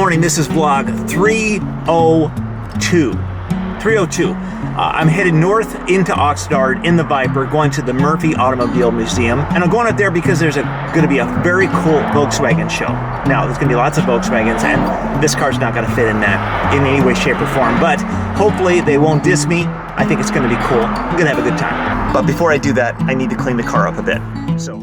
morning, this is vlog 302. I'm headed north into Oxnard in the Viper, going to the Murphy Automobile Museum. And I'm going up there because there's going to be a very cool Volkswagen show. Now, there's going to be lots of Volkswagens, and this car's not going to fit in that in any way, shape, or form. But hopefully they won't diss me. I think it's going to be cool. I'm going to have a good time. But before I do that, I need to clean the car up a bit. So.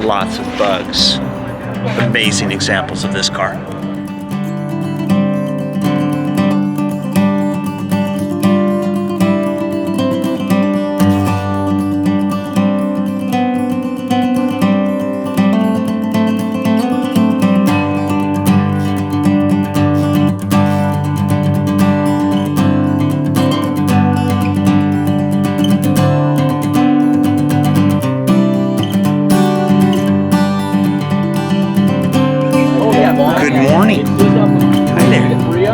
Lots of bugs. Amazing examples of this car.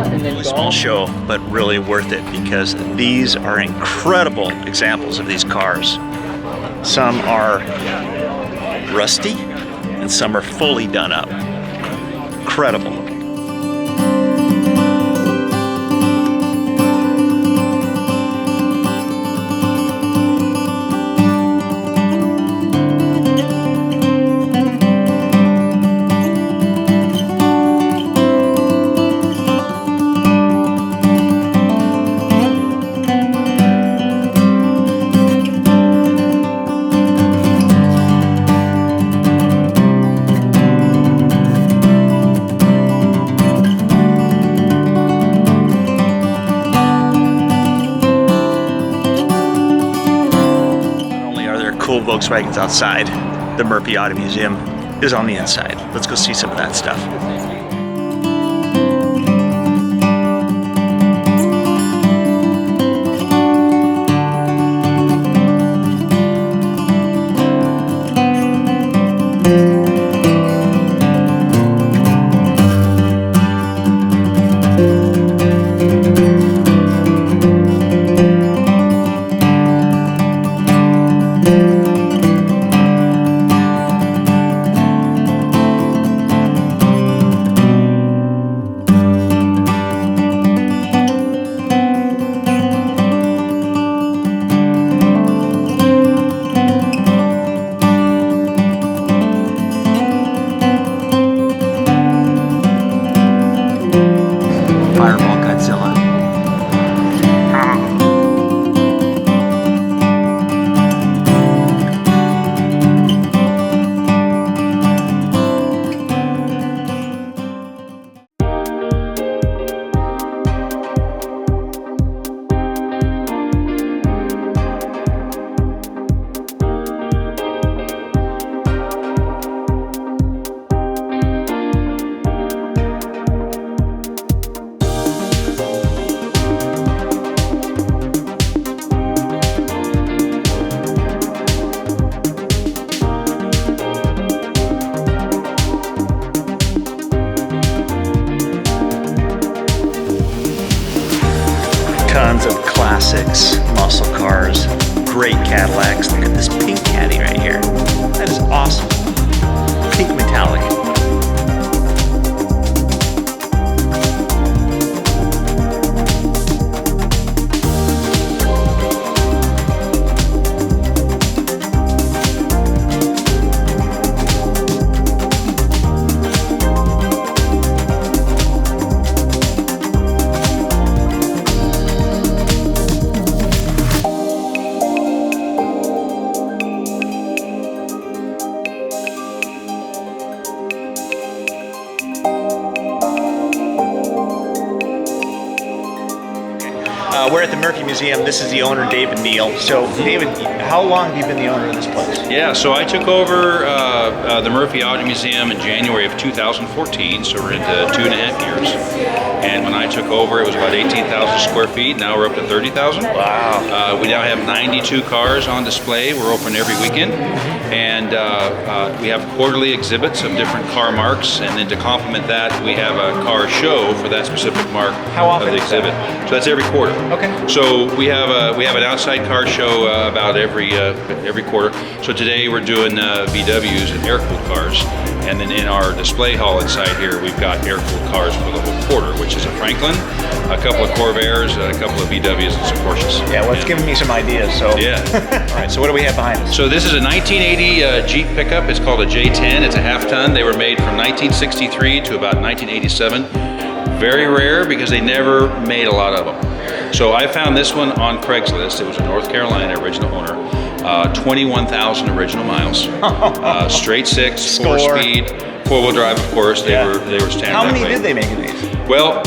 Really small show, but really worth it because these are incredible examples of these cars. Some are rusty and some are fully done up. Incredible. Cool Volkswagens outside. The Murphy Auto Museum is on the inside. Let's go see some of that stuff. Tons of classics, muscle cars, great Cadillacs. Look at this pink Caddy right here. That is awesome. Pink metallic. We're at the Murphy Museum. This is the owner, David Neal. So, David, how long have you been the owner of this place? Yeah, so I took over the Murphy Auto Museum in January of 2014, so we're into 2.5 years. And when I took over, it was about 18,000 square feet. Now we're up to 30,000. Wow. We now have 92 cars on display. We're open every weekend. And we have quarterly exhibits of different car marks. And then to complement that, we have a car show for that specific mark of the exhibit. So that's every quarter. Okay. So we have an outside car show about every quarter. So today we're doing VWs and air-cooled cars. And then in our display hall inside here, we've got air-cooled cars for the whole quarter, which is a Franklin, a couple of Corvairs, a couple of VWs, and some Porsches. Yeah, well, it's giving me some ideas. So yeah. All right. So what do we have behind us? So this is a 1980 Jeep pickup. It's called a J10. It's a half-ton. They were made from 1963 to about 1987. Very rare because they never made a lot of them. So I found this one on Craigslist. It was a North Carolina original owner. 21,000 original miles. Straight six, 4-speed, 4-wheel drive. Of course, they were standard. How many did they make of these? Well,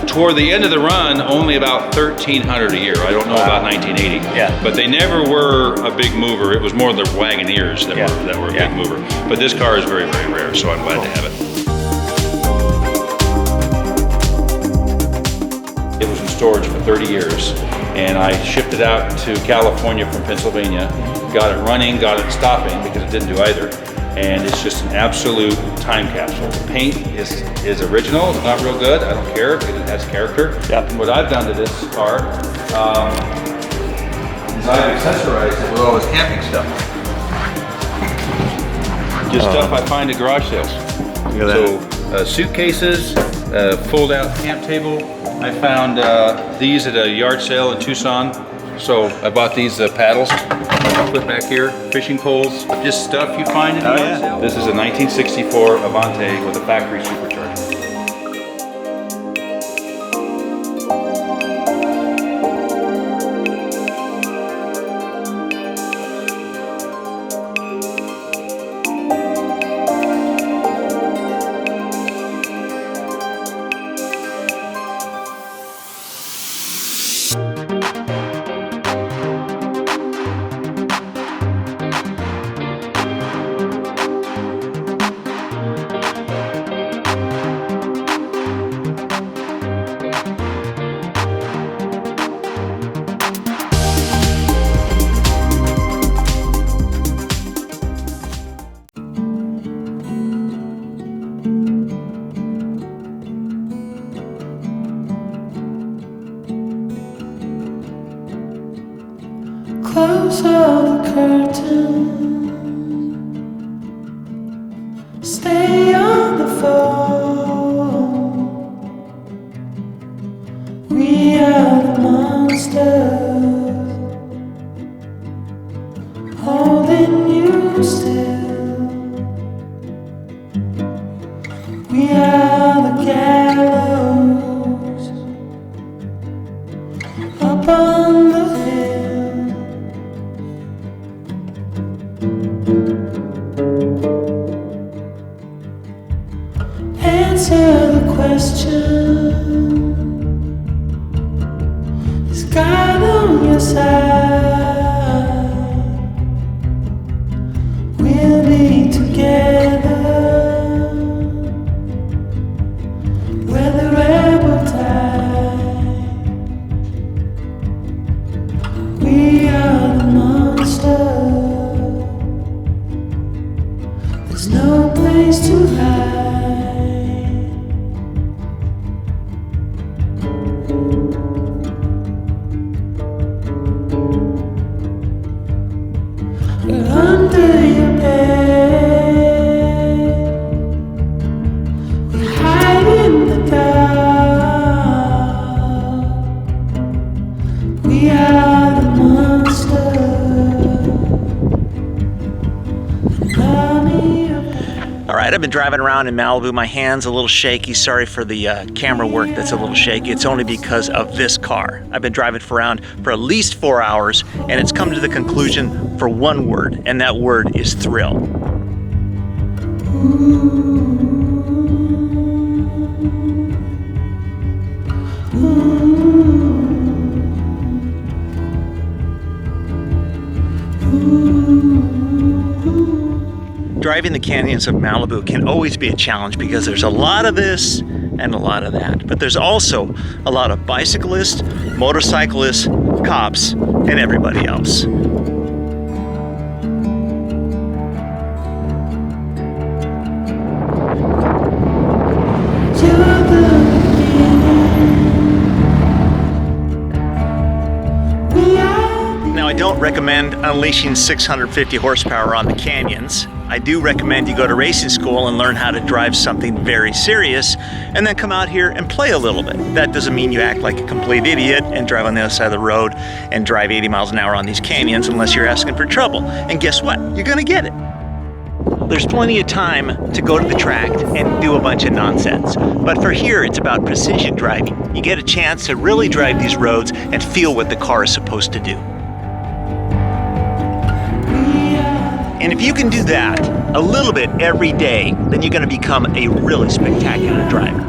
toward the end of the run, only about 1,300 a year. I don't know about 1980. Yeah. But they never were a big mover. It was more the Wagoneers that were a big mover. But this car is very, very rare, so I'm glad to have it. It was in storage for 30 years, and I shipped it out to California from Pennsylvania, got it running, got it stopping because it didn't do either, and it's just an absolute time capsule. The paint is original, it's not real good, I don't care because it has character. Yep. And what I've done to this car is I've accessorized it with all this camping stuff. Just stuff I find at garage sales. Look at So suitcases, fold-out camp table. I found these at a yard sale in Tucson. So I bought these paddles. I'll put back here, fishing poles, just stuff you find in a yard sale. This is a 1964 Avante with a factory supercharger. Close all the curtains, stay on the phone. We are the monsters, holding you still. We are the gallows up on the hill. Answer the question, is God on your side? We'll be together, we're the rebel tide. We are the monster, there's no place to hide. We're under your bed, we hide in the dark. We are the monster, an army of. All right, I've been driving around in Malibu. My hand's a little shaky. Sorry for the camera work that's a little shaky. It's only because of this car. I've been driving around for at least 4 hours, and it's come to the conclusion for one word, and that word is thrill. Ooh. driving the canyons of Malibu can always be a challenge because there's a lot of this and a lot of that. But there's also a lot of bicyclists, motorcyclists, cops, and everybody else. Now, I don't recommend unleashing 650 horsepower on the canyons. I do recommend you go to racing school and learn how to drive something very serious and then come out here and play a little bit. That doesn't mean you act like a complete idiot and drive on the other side of the road and drive 80 miles an hour on these canyons unless you're asking for trouble. And guess what? You're gonna get it. There's plenty of time to go to the track and do a bunch of nonsense. But for here, it's about precision driving. You get a chance to really drive these roads and feel what the car is supposed to do. And if you can do that a little bit every day, then you're going to become a really spectacular driver.